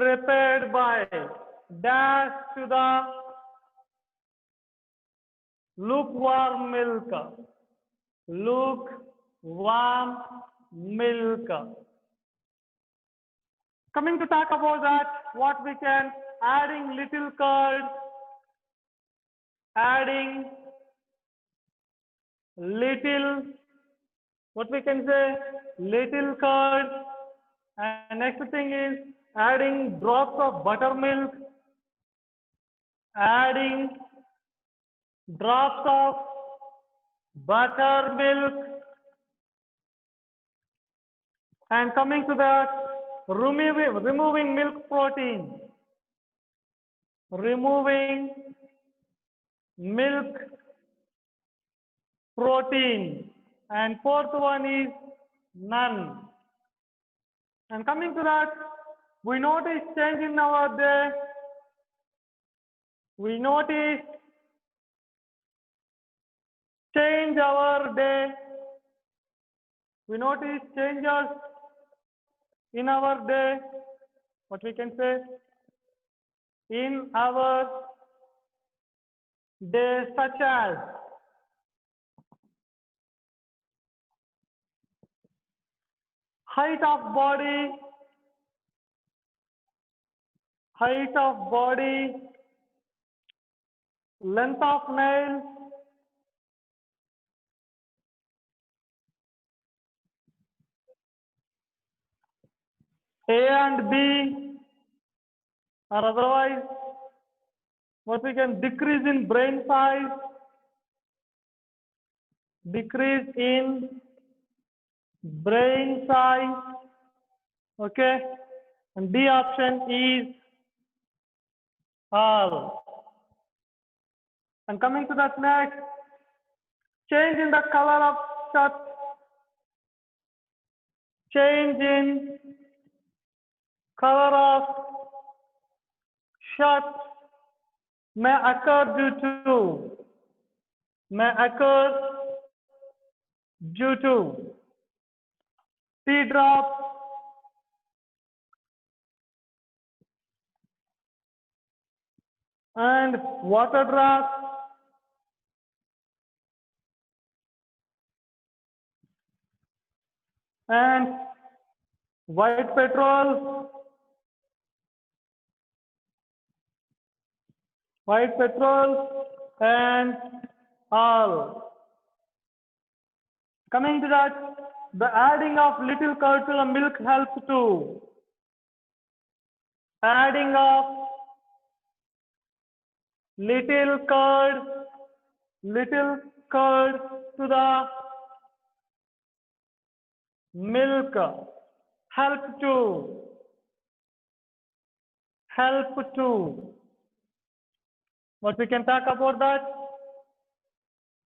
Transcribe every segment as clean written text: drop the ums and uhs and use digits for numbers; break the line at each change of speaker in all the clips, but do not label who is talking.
prepared by dash to the lukewarm milk. Lukewarm milk. Coming to talk about that, what we can adding little curd, adding little, what we can say, little curd, and next thing is adding drops of buttermilk, adding drops of buttermilk, and coming to that, removing milk protein, removing milk protein, and fourth one is none. And coming to that, we notice change in our day. We notice change our day. We notice changes in our day. What we can say? In our day, such as height of body, length of nails, A and B, or otherwise what we can decrease in brain size, decrease in brain size, okay, and D option is all. And coming to that next, change in the color of shirt, change in color of shirt may occur due to tea drops, and water drops, and white petrol, and all. Coming to that, the adding of little curd to the milk helps too. Adding of little curd to the milk help to. What we can talk about that?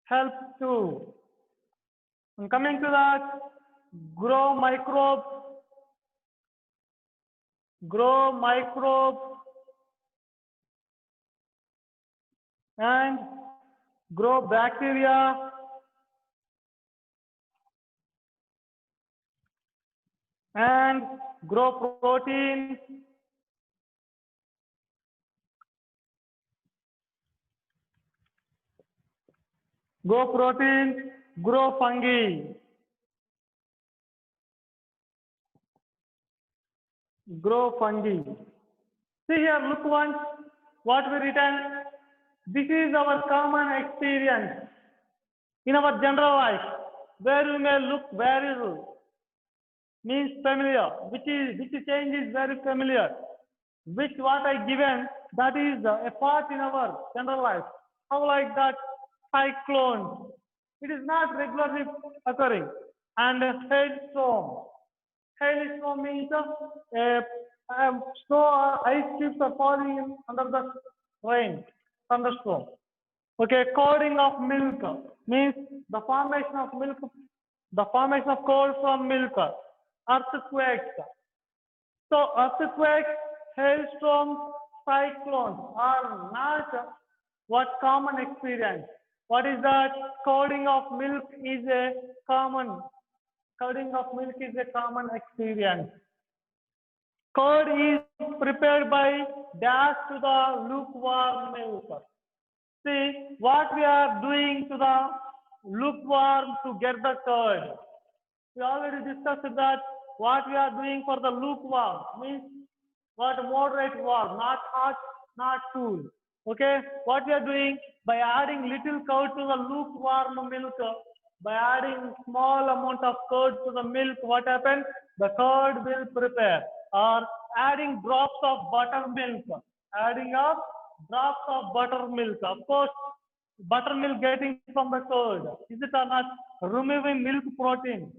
Help to. And coming to that, grow microbes, and grow bacteria, and grow protein, grow fungi, See here, look once what we written. This is our common experience in our general life, where you may look very means familiar, which change is very familiar, which what I given, that is a part in our general life. How like that cyclone, it is not regularly occurring, and hailstorm. Hailstorm means snow or ice cubes are falling under the rain, thunderstorm. Okay, curding of milk means the formation of milk, the formation of curd from milk. Earthquakes. So earthquakes, hailstorms, cyclones are not what common experience. What is that? Curding of milk is a common experience. Curd is prepared by dash to the lukewarm milk. See what we are doing to the lukewarm to get the curd. We already discussed that what we are doing for the lukewarm means what moderate warm, not hot, not cool. Okay, what we are doing by adding little curd to the lukewarm milk, by adding small amount of curd to the milk, what happens? The curd will prepare. Or adding drops of buttermilk, adding up drops of buttermilk. Of course, buttermilk getting from the curd. Is it or not? Removing milk protein.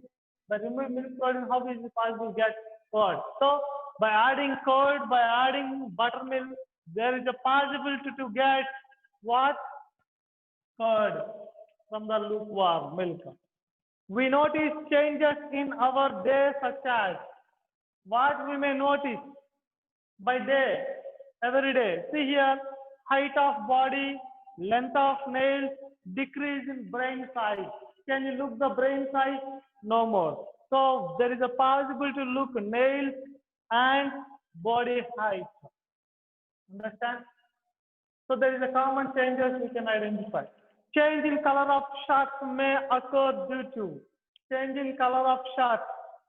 By removing milk protein, how is it possible to get curd? So by adding curd, by adding buttermilk, there is a possibility to get what? Curd from the lukewarm milk. We notice changes in our day such as what we may notice by day, every day. See here, height of body, length of nails, decrease in brain size. Can you look the brain size? No more. So there is a possibility to look nails and body height. Understand? So there is a common changes we can identify. Change in color of shirts may occur due to. Change in color of shirts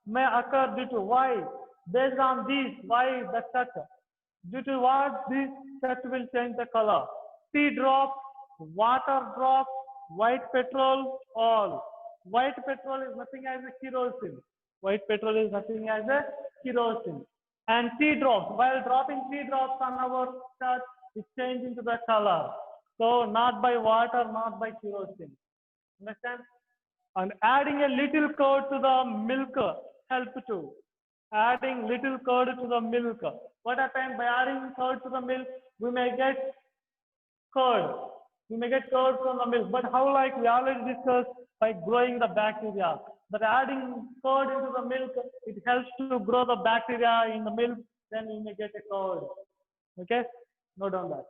may occur due to. Why? Based on this, why the shirt? Due to what this shirt will change the color. Tea drop, water drop, white petrol, all. White petrol is nothing as a kerosene. White petrol is nothing as a kerosene. And tea drops, while dropping tea drops on our shirt, it changes into the color. So not by water, not by kerosene. Understand? And adding a little curd to the milk help too. Adding little curd to the milk. What happens by adding curd to the milk? We may get curd. We may get curd from the milk. But how, like we already discussed, by growing the bacteria. But adding curd into the milk, it helps to grow the bacteria in the milk. Then we may get a curd. Okay? Note down that.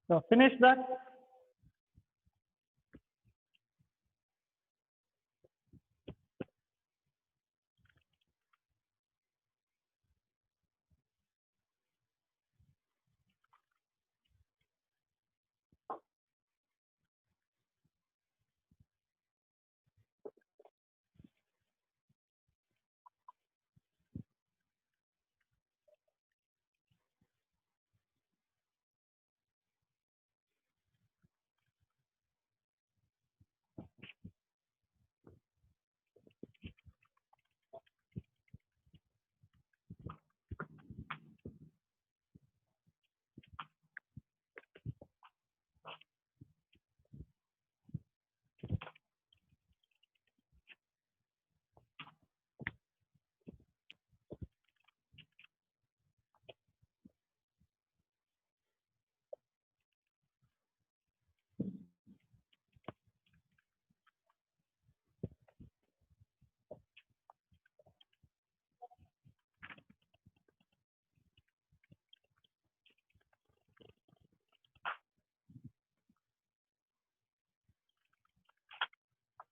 So finish that.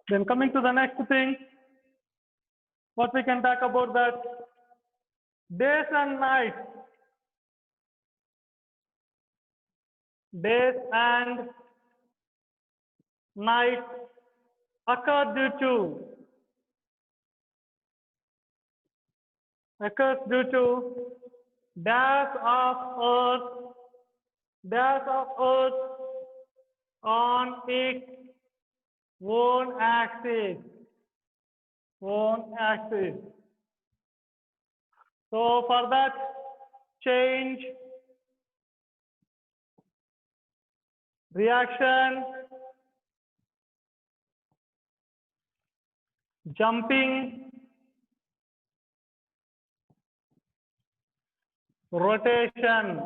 Then coming to the next thing, what we can talk about that days and nights. Days and nights occur due to dash of Earth on its own axis. So for that change, reaction, jumping, rotation.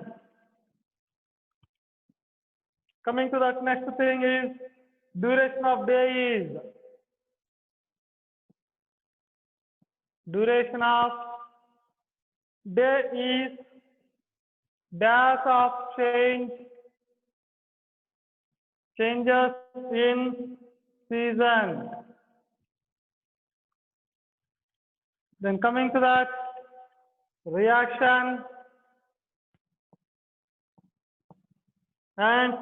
Coming to that next thing is duration of day is dash of changes in season. Then coming to that reaction and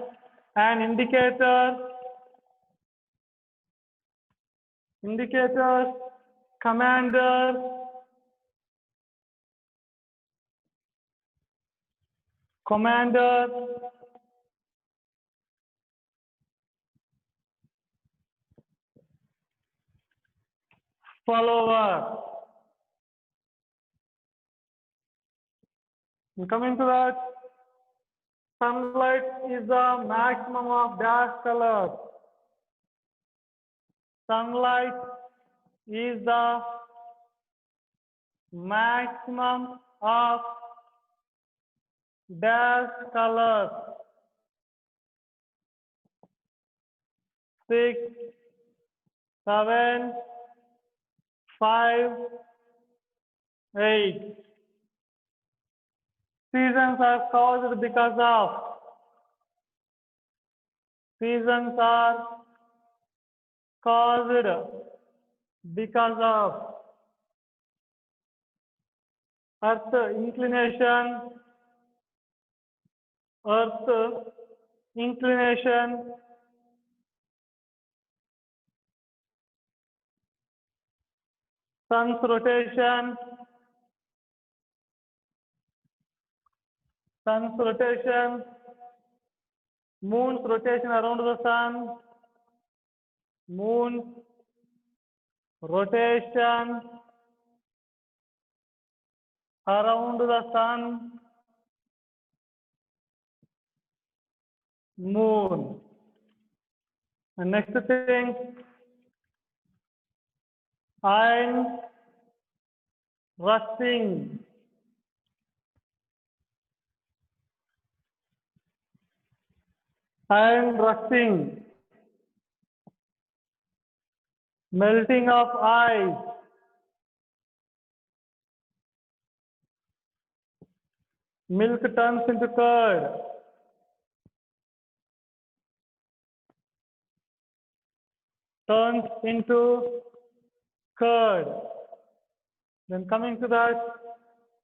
an indicators, commanders, follower. And coming to that, sunlight is the maximum of dash color. Sunlight is the maximum of dash color. 6, 7, 5, 8. Seasons are caused because of Earth inclination, sun's rotation, moon's rotation around the sun, moon's rotation around the sun, moon. And next thing, iron rusting. Melting of ice, milk turns into curd. turns into curd. Then coming to that,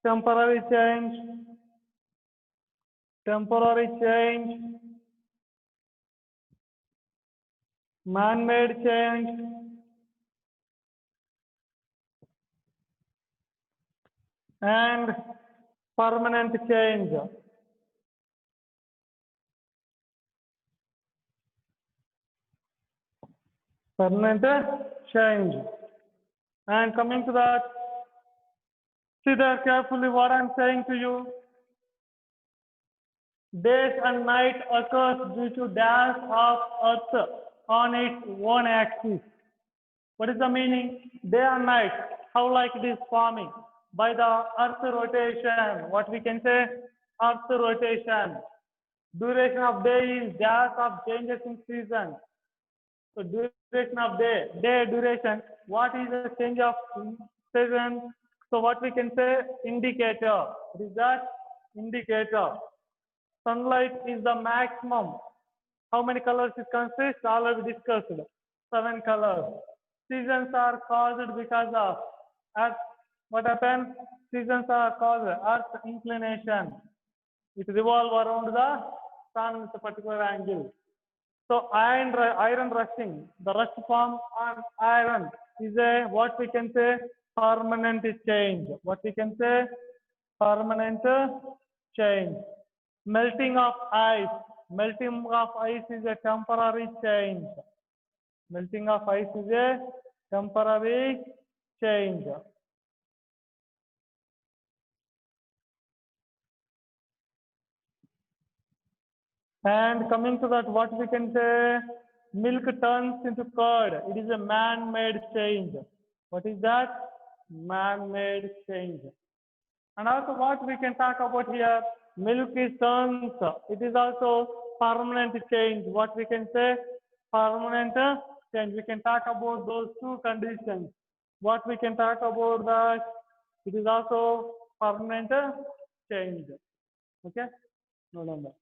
temporary change, temporary change, man-made change, and permanent change. Permanent change. And coming to that, see there carefully what I'm saying to you. Days and night occurs due to dash of Earth on its own axis. What is the meaning? Day and night, how like it is forming? By the Earth rotation. What we can say? Earth rotation. Duration of day is dash of changes in season. So duration of day duration. What is the change of season? So what we can say? Indicator. What is that? Indicator. Sunlight is the maximum. How many colors it consists? Already discussed. 7 colors. Seasons are caused because of Earth. What happens? Seasons are caused Earth inclination. It revolves around the sun with a particular angle. So iron rushing, the rush form on iron is a what we can say permanent change. What we can say permanent change. Melting of ice. Melting of ice is a temporary change. Melting of ice is a temporary change. And coming to that, what we can say, milk turns into curd. It is a man-made change. What is that? Man-made change. And also what we can talk about here, milk is turns. It is also permanent change. What we can say, permanent change. We can talk about those two conditions. What we can talk about that, it is also permanent change. Okay? No longer.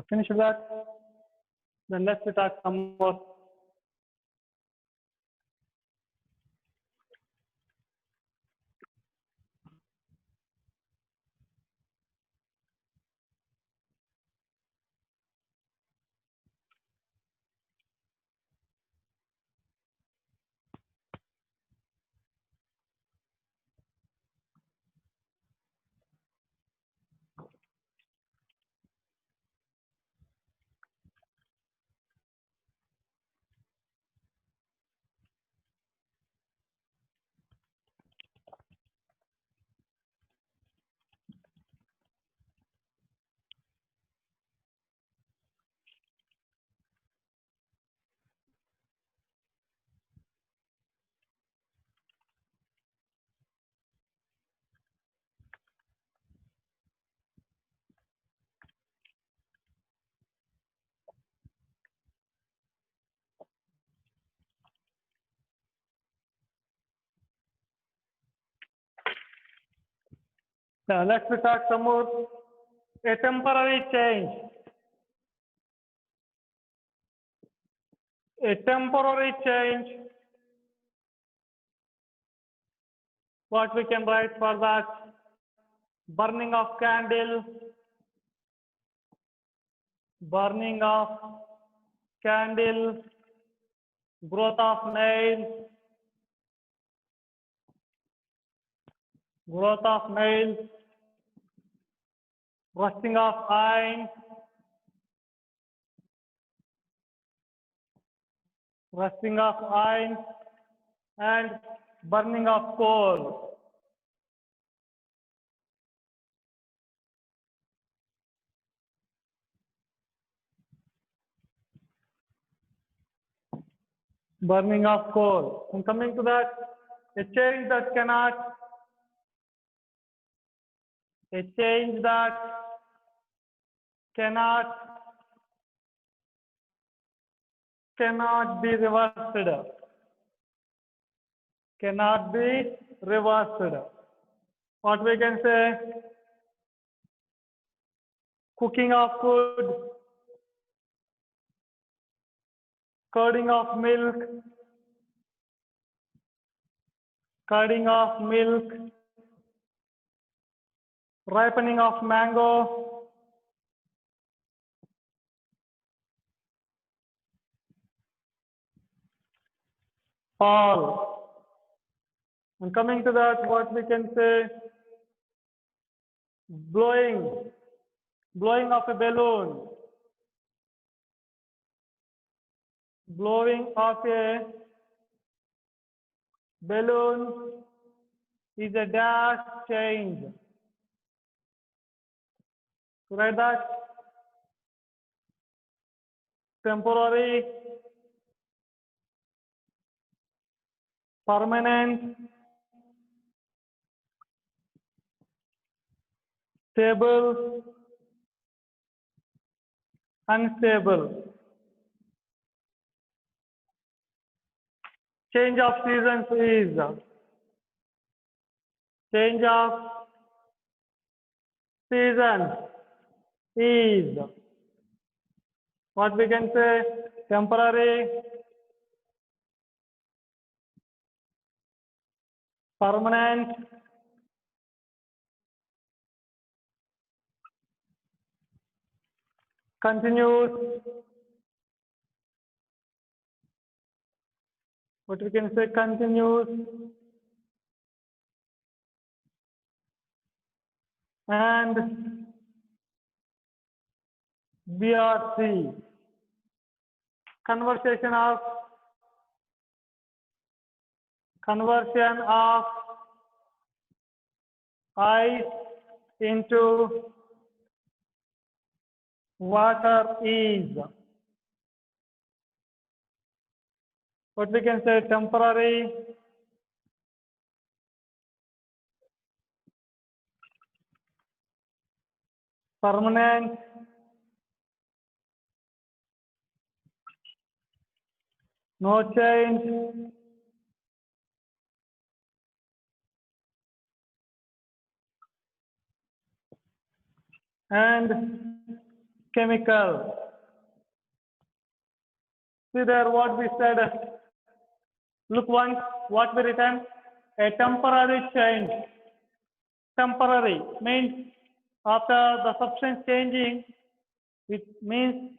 Finish that. Then let's talk some more. Now let's talk some more. A temporary change. A temporary change. What we can write for that? Burning of candle. Burning of candle. Growth of nail. Growth of nail. Rusting of iron. Rusting of iron. And burning of coal. Burning of coal. And coming to that, a change that cannot be reversed. Cannot be reversed. What we can say? Cooking of food, curding of milk, ripening of mango, all. And coming to that, what we can say? Blowing of a balloon, blowing of a balloon is a dash change. To write that, temporary, permanent, stable, unstable. Change of seasons is change of seasons is what we can say? Temporary, permanent, continuous. What we can say? Continuous and BRC. Conversion of ice into water is what we can say? Temporary, permanent, no change, and chemical. See there what we said. Look once, what we written? A temporary change. Temporary means after the substance changing, it means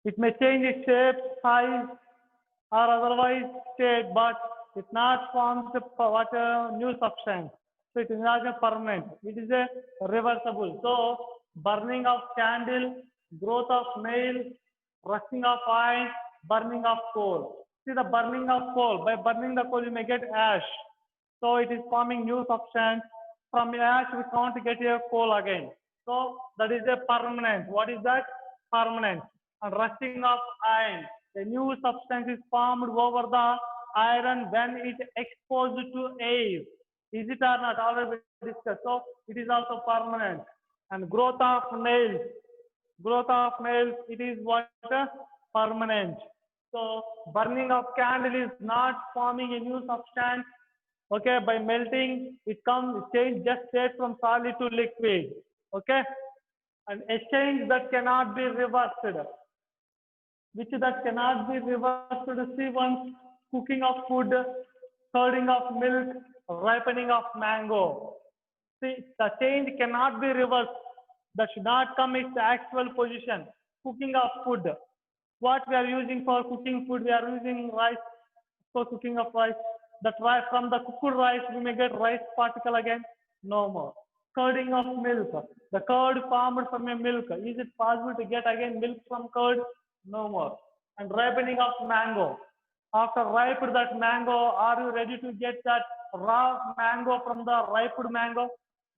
it may change its shape, size, or otherwise state, but it not forms what a new substance. So it is not a permanent. It is a reversible. So burning of candle, growth of nail, rusting of iron, burning of coal. See the burning of coal. By burning the coal, you may get ash. So it is forming new substance. From ash, we can't get a coal again. So that is a permanent. What is that? Permanent. And rusting of iron. A new substance is formed over the iron when it exposed to air. Is it or not? Already discussed. So it is also permanent. And growth of nails. Growth of nails, it is what? Permanent. So burning of candle is not forming a new substance. Okay, by melting, it comes change just state from solid to liquid. Okay, and a change that cannot be reversed. Which that cannot be reversed. See once cooking of food, curding of milk, ripening of mango. See, the change cannot be reversed. That should not come its actual position. Cooking of food. What we are using for cooking food, we are using rice for cooking of rice. That rice, from the cooked rice, we may get rice particle again. No more. Curding of milk. The curd formed from a milk. Is it possible to get again milk from curd? No more. And ripening of mango. After ripe that mango, are you ready to get that raw mango from the ripe mango?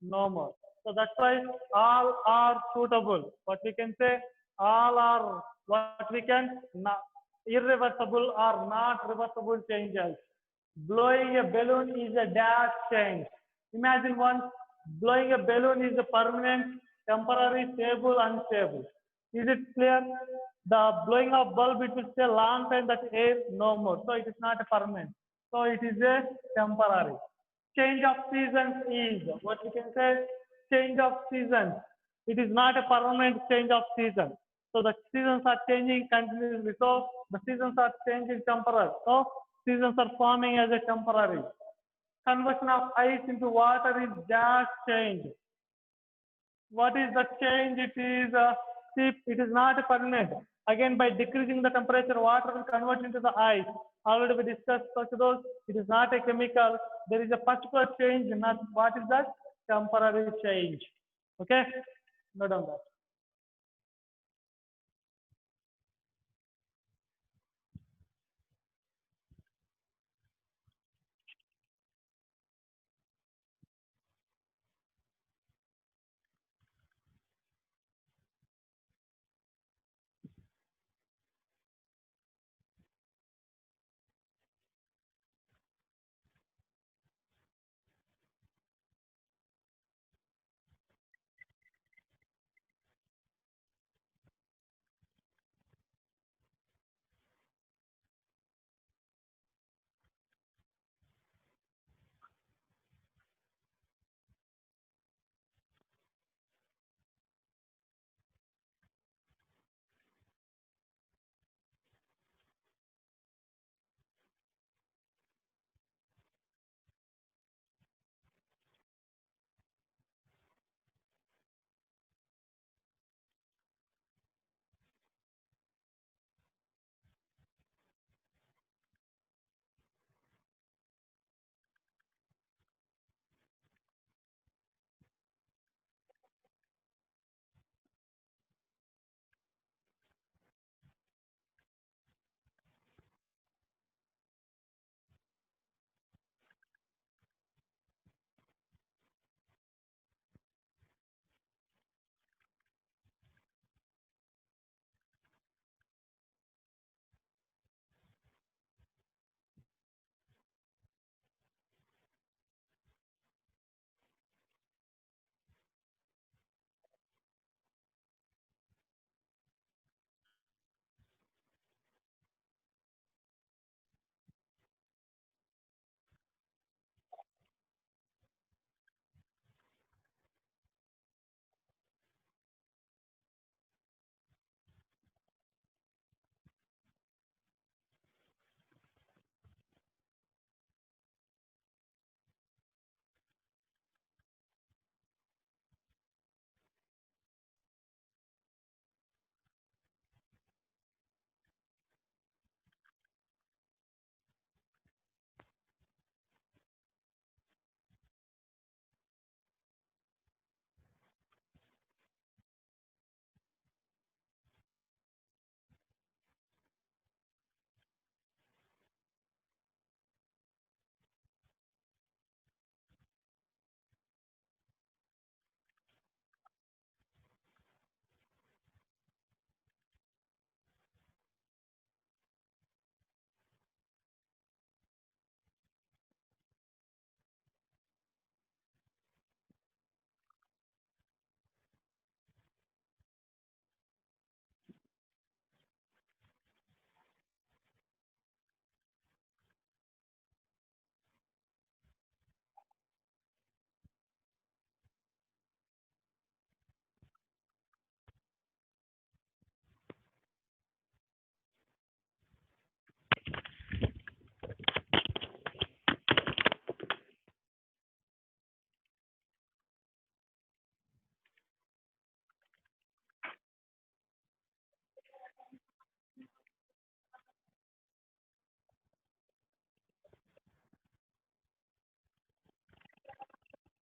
No more. So that's why all are suitable. What we can say, all are what we can irreversible or not reversible changes. Blowing a balloon is a dash change. Imagine once blowing a balloon is a permanent, temporary, stable, unstable. Is it clear? The blowing of bulb, it will stay long time, that air no more. So it is not a permanent. So it is a temporary. Change of seasons is what we can say, change of seasons. It is not a permanent change of season. So the seasons are changing continuously. So the seasons are changing temporary. So seasons are forming as a temporary. Conversion of ice into water is dash change. What is the change? It is it is not a permanent. Again, by decreasing the temperature, water will convert into the ice. Already we discussed such those. It is not a chemical. There is a particular change. Not what is that? Temporary change. Okay, note down that.